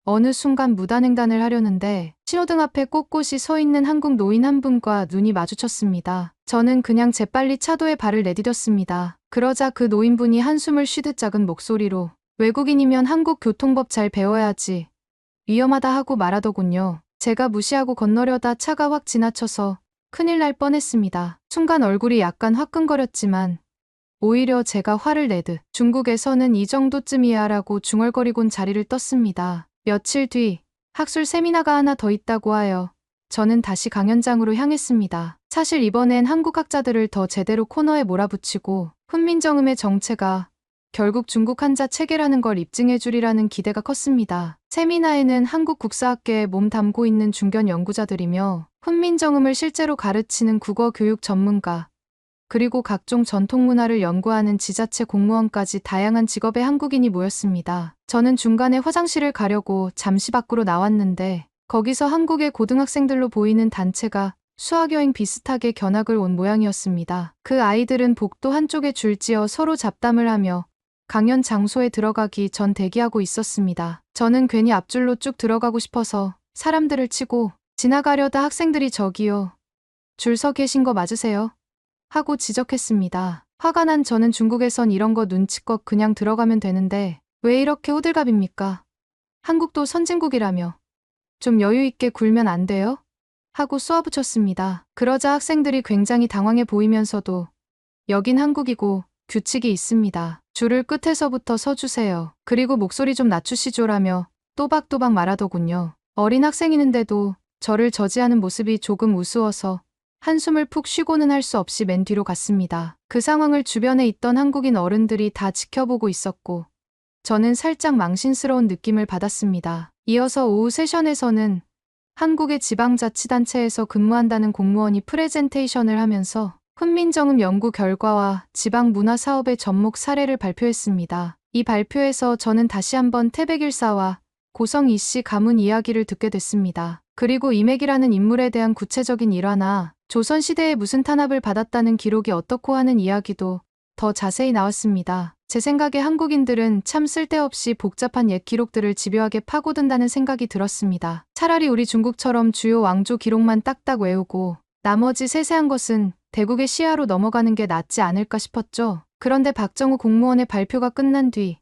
B: 어느 순간 무단횡단을 하려는데 신호등 앞에 꼿꼿이 서 있는 한국 노인 한 분과 눈이 마주쳤습니다. 저는 그냥 재빨리 차도에 발을 내디뎠습니다. 그러자 그 노인분이 한숨을 쉬듯 작은 목소리로 외국인이면 한국 교통법 잘 배워야지. 위험하다 하고 말하더군요. 제가 무시하고 건너려다 차가 확 지나쳐서 큰일 날 뻔했습니다. 순간 얼굴이 약간 화끈거렸지만 오히려 제가 화를 내듯 중국에서는 이 정도쯤이야 라고 중얼거리곤 자리를 떴습니다. 며칠 뒤 학술 세미나가 하나 더 있다고 하여 저는 다시 강연장으로 향했습니다. 사실 이번엔 한국 학자들을 더 제대로 코너에 몰아붙이고 훈민정음의 정체가 결국 중국 한자 체계라는 걸 입증해 주리라는 기대가 컸습니다. 세미나에는 한국 국사학계에 몸 담고 있는 중견 연구자들이며 훈민정음을 실제로 가르치는 국어 교육 전문가, 그리고 각종 전통 문화를 연구하는 지자체 공무원까지 다양한 직업의 한국인이 모였습니다. 저는 중간에 화장실을 가려고 잠시 밖으로 나왔는데 거기서 한국의 고등학생들로 보이는 단체가 수학여행 비슷하게 견학을 온 모양이었습니다. 그 아이들은 복도 한쪽에 줄지어 서로 잡담을 하며 강연 장소에 들어가기 전 대기하고 있었습니다. 저는 괜히 앞줄로 쭉 들어가고 싶어서 사람들을 치고 지나가려다 학생들이 저기요. 줄 서 계신 거 맞으세요? 하고 지적했습니다. 화가 난 저는 중국에선 이런 거 눈치껏 그냥 들어가면 되는데 왜 이렇게 호들갑입니까? 한국도 선진국이라며. 좀 여유 있게 굴면 안 돼요? 하고 쏘아붙였습니다. 그러자 학생들이 굉장히 당황해 보이면서도 여긴 한국이고 규칙이 있습니다. 줄을 끝에서부터 서주세요. 그리고 목소리 좀 낮추시죠라며 또박또박 말하더군요. 어린 학생이는데도 저를 저지하는 모습이 조금 우스워서 한숨을 푹 쉬고는 할 수 없이 맨 뒤로 갔습니다. 그 상황을 주변에 있던 한국인 어른들이 다 지켜보고 있었고 저는 살짝 망신스러운 느낌을 받았습니다. 이어서 오후 세션에서는 한국의 지방자치단체에서 근무한다는 공무원이 프레젠테이션을 하면서 훈민정음 연구 결과와 지방문화사업의 접목 사례를 발표했습니다. 이 발표에서 저는 다시 한번 태백일사와 고성 이씨 가문 이야기를 듣게 됐습니다. 그리고 이맥이라는 인물에 대한 구체적인 일화나 조선시대에 무슨 탄압을 받았다는 기록이 어떻고 하는 이야기도 더 자세히 나왔습니다. 제 생각에 한국인들은 참 쓸데없이 복잡한 옛 기록들을 집요하게 파고든다는 생각이 들었습니다. 차라리 우리 중국처럼 주요 왕조 기록만 딱딱 외우고 나머지 세세한 것은 대국의 시야로 넘어가는 게 낫지 않을까 싶었죠. 그런데 박정우 공무원의 발표가 끝난 뒤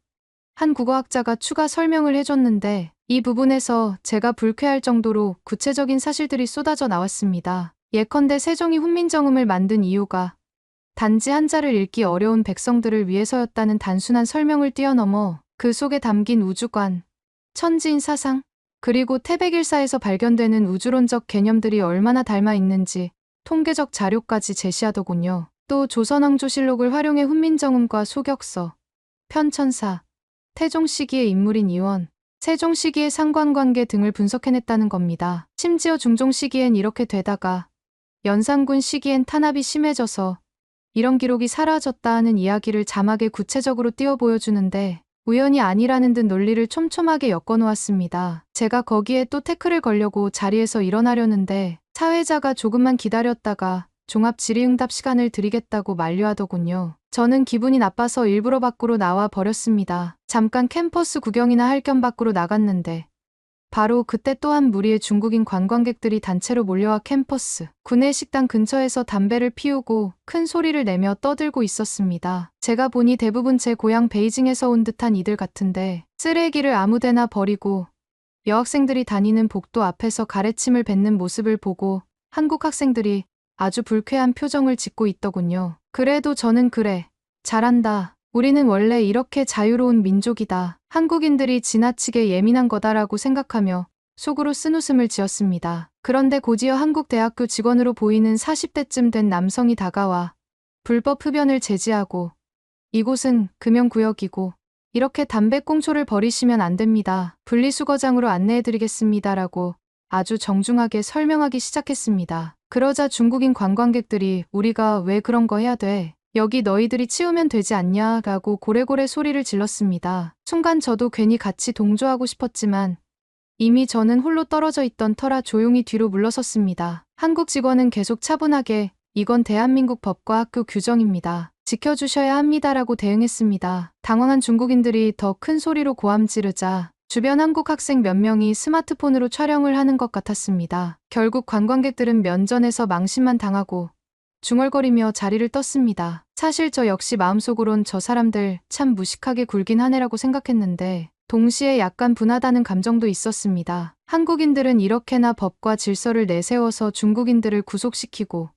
B: 한 국어학자가 추가 설명을 해줬는데 이 부분에서 제가 불쾌할 정도로 구체적인 사실들이 쏟아져 나왔습니다. 예컨대 세종이 훈민정음을 만든 이유가 단지 한자를 읽기 어려운 백성들을 위해서였다는 단순한 설명을 뛰어넘어 그 속에 담긴 우주관, 천지인 사상, 그리고 태백일사에서 발견되는 우주론적 개념들이 얼마나 닮아 있는지 통계적 자료까지 제시하더군요. 또 조선왕조실록을 활용해 훈민정음과 소격서, 편천사, 태종 시기의 인물인 이원, 세종 시기의 상관관계 등을 분석해냈다는 겁니다. 심지어 중종 시기엔 이렇게 되다가 연산군 시기엔 탄압이 심해져서 이런 기록이 사라졌다 하는 이야기를 자막에 구체적으로 띄워 보여주는데 우연이 아니라는 듯 논리를 촘촘하게 엮어놓았습니다. 제가 거기에 또 태클을 걸려고 자리에서 일어나려는데 사회자가 조금만 기다렸다가 종합 질의응답 시간을 드리겠다고 만류하더군요. 저는 기분이 나빠서 일부러 밖으로 나와 버렸습니다. 잠깐 캠퍼스 구경이나 할 겸 밖으로 나갔는데 바로 그때 또한 무리의 중국인 관광객들이 단체로 몰려와 캠퍼스 구내식당 근처에서 담배를 피우고 큰 소리를 내며 떠들고 있었습니다. 제가 보니 대부분 제 고향 베이징에서 온 듯한 이들 같은데 쓰레기를 아무데나 버리고 여학생들이 다니는 복도 앞에서 가래침을 뱉는 모습을 보고 한국 학생들이 아주 불쾌한 표정을 짓고 있더군요. 그래도 저는 그래. 잘한다. 우리는 원래 이렇게 자유로운 민족이다. 한국인들이 지나치게 예민한 거다라고 생각하며 속으로 쓴웃음을 지었습니다. 그런데 곧이어 한국 대학교 직원으로 보이는 40대쯤 된 남성이 다가와 불법 흡연을 제지하고 이곳은 금연구역이고 이렇게 담배꽁초를 버리시면 안 됩니다. 분리수거장으로 안내해드리겠습니다라고 아주 정중하게 설명하기 시작했습니다. 그러자 중국인 관광객들이 우리가 왜 그런 거 해야 돼? 여기 너희들이 치우면 되지 않냐? 라고 고래고래 소리를 질렀습니다. 순간 저도 괜히 같이 동조하고 싶었지만 이미 저는 홀로 떨어져 있던 터라 조용히 뒤로 물러섰습니다. 한국 직원은 계속 차분하게 이건 대한민국 법과 학교 규정입니다. 지켜주셔야 합니다라고 대응했습니다. 당황한 중국인들이 더 큰 소리로 고함 지르자 주변 한국 학생 몇 명이 스마트폰으로 촬영을 하는 것 같았습니다. 결국 관광객들은 면전에서 망신만 당하고 중얼거리며 자리를 떴습니다. 사실 저 역시 마음속으론 저 사람들 참 무식하게 굴긴 하네라고 생각했는데 동시에 약간 분하다는 감정도 있었습니다. 한국인들은 이렇게나 법과 질서를 내세워서 중국인들을 구속시키고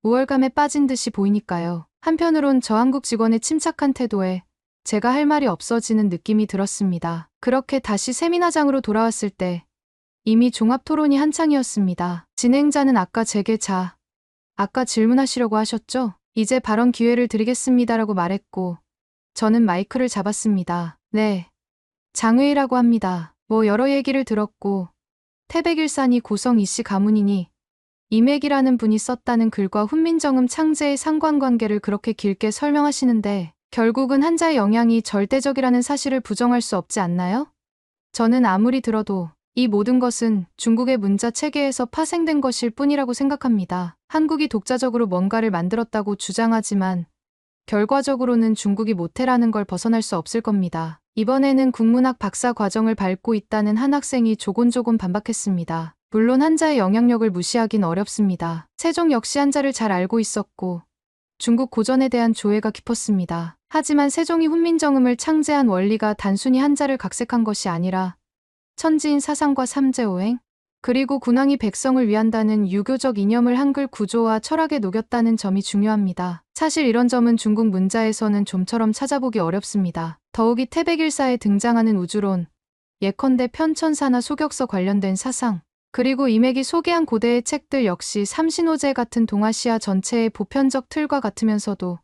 B: 우월감에 빠진 듯이 보이니까요. 한편으론 저 한국 직원의 침착한 태도에 제가 할 말이 없어지는 느낌이 들었습니다. 그렇게 다시 세미나장으로 돌아왔을 때 이미 종합 토론이 한창이었습니다. 진행자는 아까 질문하시려고 하셨죠? 이제 발언 기회를 드리겠습니다라고 말했고 저는 마이크를 잡았습니다. 네. 장외이라고 합니다. 뭐 여러 얘기를 들었고 태백일산이 고성 이씨 가문이니 이맥이라는 분이 썼다는 글과 훈민정음 창제의 상관관계를 그렇게 길게 설명하시는데 결국은 한자의 영향이 절대적이라는 사실을 부정할 수 없지 않나요? 저는 아무리 들어도 이 모든 것은 중국의 문자 체계에서 파생된 것일 뿐이라고 생각합니다. 한국이 독자적으로 뭔가를 만들었다고 주장하지만 결과적으로는 중국이 모태라는 걸 벗어날 수 없을 겁니다. 이번에는 국문학 박사 과정을 밟고 있다는 한 학생이 조곤조곤 반박했습니다. 물론 한자의 영향력을 무시하긴 어렵습니다. 세종 역시 한자를 잘 알고 있었고 중국 고전에 대한 조예가 깊었습니다. 하지만 세종이 훈민정음을 창제한 원리가 단순히 한자를 각색한 것이 아니라 천지인 사상과 삼재오행, 그리고 군왕이 백성을 위한다는 유교적 이념을 한글 구조와 철학에 녹였다는 점이 중요합니다. 사실 이런 점은 중국 문자에서는 좀처럼 찾아보기 어렵습니다. 더욱이 태백일사에 등장하는 우주론, 예컨대 편천사나 소격서 관련된 사상, 그리고 이맥이 소개한 고대의 책들 역시 삼신오제 같은 동아시아 전체의 보편적 틀과 같으면서도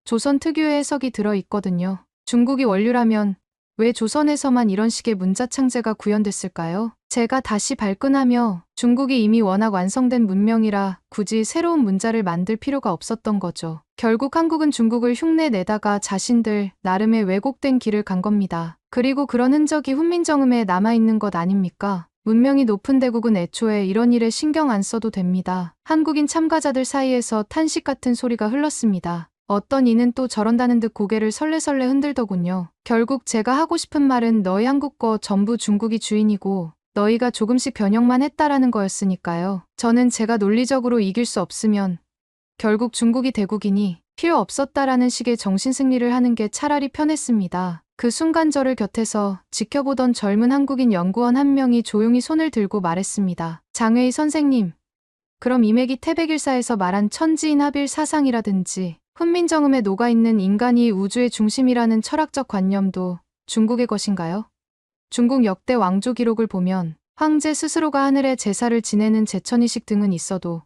B: 조선 특유의 해석이 들어있거든요. 중국이 원류라면 왜 조선에서만 이런 식의 문자 창제가 구현됐을까요? 제가 다시 발끈하며 중국이 이미 워낙 완성된 문명이라 굳이 새로운 문자를 만들 필요가 없었던 거죠. 결국 한국은 중국을 흉내내다가 자신들 나름의 왜곡된 길을 간 겁니다. 그리고 그런 흔적이 훈민정음에 남아있는 것 아닙니까? 문명이 높은 대국은 애초에 이런 일에 신경 안 써도 됩니다. 한국인 참가자들 사이에서 탄식 같은 소리가 흘렀습니다. 어떤 이는 또 저런다는 듯 고개를 설레설레 흔들더군요. 결국 제가 하고 싶은 말은 너희 한국 거 전부 중국이 주인이고 너희가 조금씩 변형만 했다라는 거였으니까요. 저는 제가 논리적으로 이길 수 없으면 결국 중국이 대국이니 필요 없었다라는 식의 정신승리를 하는 게 차라리 편했습니다. 그 순간 저를 곁에서 지켜보던 젊은 한국인 연구원 한 명이 조용히 손을 들고 말했습니다. 장회의 선생님, 그럼 이맥이 태백일사에서 말한 천지인 합일 사상이라든지 훈민정음에 녹아있는 인간이 우주의 중심이라는 철학적 관념도 중국의 것인가요? 중국 역대 왕조 기록을 보면 황제 스스로가 하늘에 제사를 지내는 제천의식 등은 있어도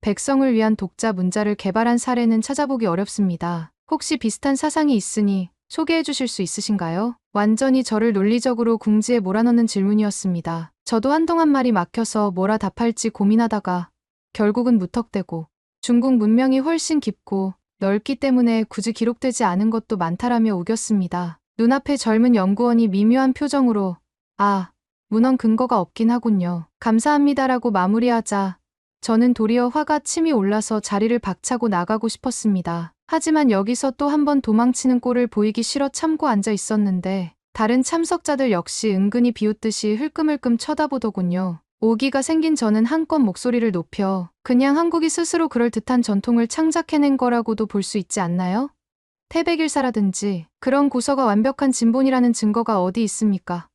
B: 백성을 위한 독자 문자를 개발한 사례는 찾아보기 어렵습니다. 혹시 비슷한 사상이 있으니 소개해 주실 수 있으신가요? 완전히 저를 논리적으로 궁지에 몰아넣는 질문이었습니다. 저도 한동안 말이 막혀서 뭐라 답할지 고민하다가 결국은 무턱대고 중국 문명이 훨씬 깊고 넓기 때문에 굳이 기록되지 않은 것도 많다라며 우겼습니다. 눈앞에 젊은 연구원이 미묘한 표정으로 문헌 근거가 없긴 하군요. 감사합니다라고 마무리하자 저는 도리어 화가 침이 올라서 자리를 박차고 나가고 싶었습니다. 하지만 여기서 또 한 번 도망치는 꼴을 보이기 싫어 참고 앉아 있었는데 다른 참석자들 역시 은근히 비웃듯이 흘끔흘끔 쳐다보더군요. 오기가 생긴 저는 한껏 목소리를 높여 그냥 한국이 스스로 그럴듯한 전통을 창작해낸 거라고도 볼 수 있지 않나요? 태백일사라든지 그런 고서가 완벽한 진본이라는 증거가 어디 있습니까?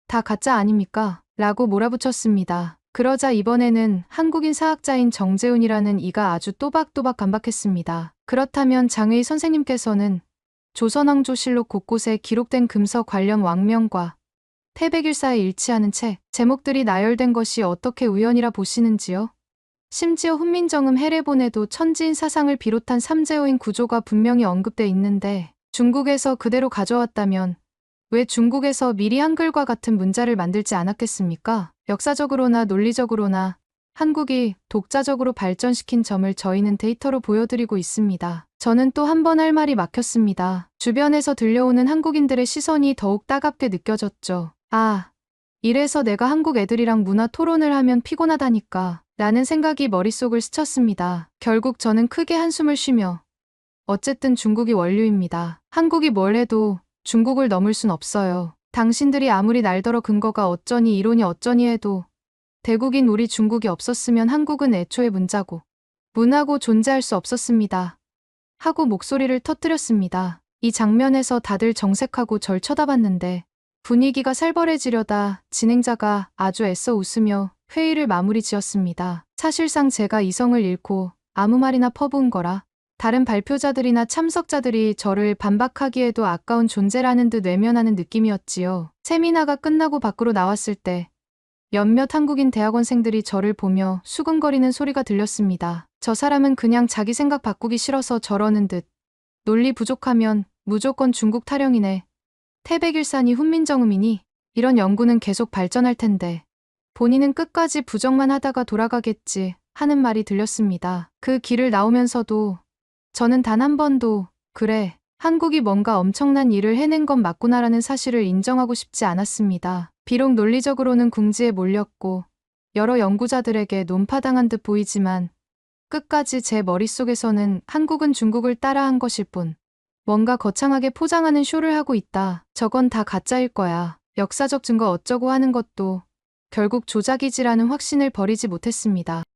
B: 다 가짜 아닙니까? 라고 몰아붙였습니다. 그러자 이번에는 한국인 사학자인 정재훈이라는 이가 아주 또박또박 반박했습니다. 그렇다면 장회의 선생님께서는 조선왕조실록 곳곳에 기록된 금서 관련 왕명과 태백일사에 일치하는 책, 제목들이 나열된 것이 어떻게 우연이라 보시는지요? 심지어 훈민정음 해례본에도 천지인 사상을 비롯한 삼재호인 구조가 분명히 언급돼 있는데 중국에서 그대로 가져왔다면 왜 중국에서 미리 한글과 같은 문자를 만들지 않았겠습니까? 역사적으로나 논리적으로나 한국이 독자적으로 발전시킨 점을 저희는 데이터로 보여드리고 있습니다. 저는 또 한 번 할 말이 막혔습니다. 주변에서 들려오는 한국인들의 시선이 더욱 따갑게 느껴졌죠. 아, 이래서 내가 한국 애들이랑 문화 토론을 하면 피곤하다니까 라는 생각이 머릿속을 스쳤습니다. 결국 저는 크게 한숨을 쉬며 어쨌든 중국이 원류입니다. 한국이 뭘 해도 중국을 넘을 순 없어요. 당신들이 아무리 날더러 근거가 어쩌니 이론이 어쩌니 해도 대국인 우리 중국이 없었으면 한국은 애초에 문자고 문화고 존재할 수 없었습니다. 하고 목소리를 터뜨렸습니다. 이 장면에서 다들 정색하고 절 쳐다봤는데 분위기가 살벌해지려다 진행자가 아주 애써 웃으며 회의를 마무리 지었습니다. 사실상 제가 이성을 잃고 아무 말이나 퍼부은 거라 다른 발표자들이나 참석자들이 저를 반박하기에도 아까운 존재라는 듯 외면하는 느낌이었지요. 세미나가 끝나고 밖으로 나왔을 때 몇몇 한국인 대학원생들이 저를 보며 수근거리는 소리가 들렸습니다. 저 사람은 그냥 자기 생각 바꾸기 싫어서 저러는 듯. 논리 부족하면 무조건 중국 타령이네. 태백일산이 훈민정음이니 이런 연구는 계속 발전할 텐데. 본인은 끝까지 부정만 하다가 돌아가겠지 하는 말이 들렸습니다. 그 길을 나오면서도 저는 단 한 번도 그래, 한국이 뭔가 엄청난 일을 해낸 건 맞구나라는 사실을 인정하고 싶지 않았습니다. 비록 논리적으로는 궁지에 몰렸고 여러 연구자들에게 논파당한 듯 보이지만 끝까지 제 머릿속에서는 한국은 중국을 따라한 것일 뿐 뭔가 거창하게 포장하는 쇼를 하고 있다. 저건 다 가짜일 거야. 역사적 증거 어쩌고 하는 것도 결국 조작이지라는 확신을 버리지 못했습니다.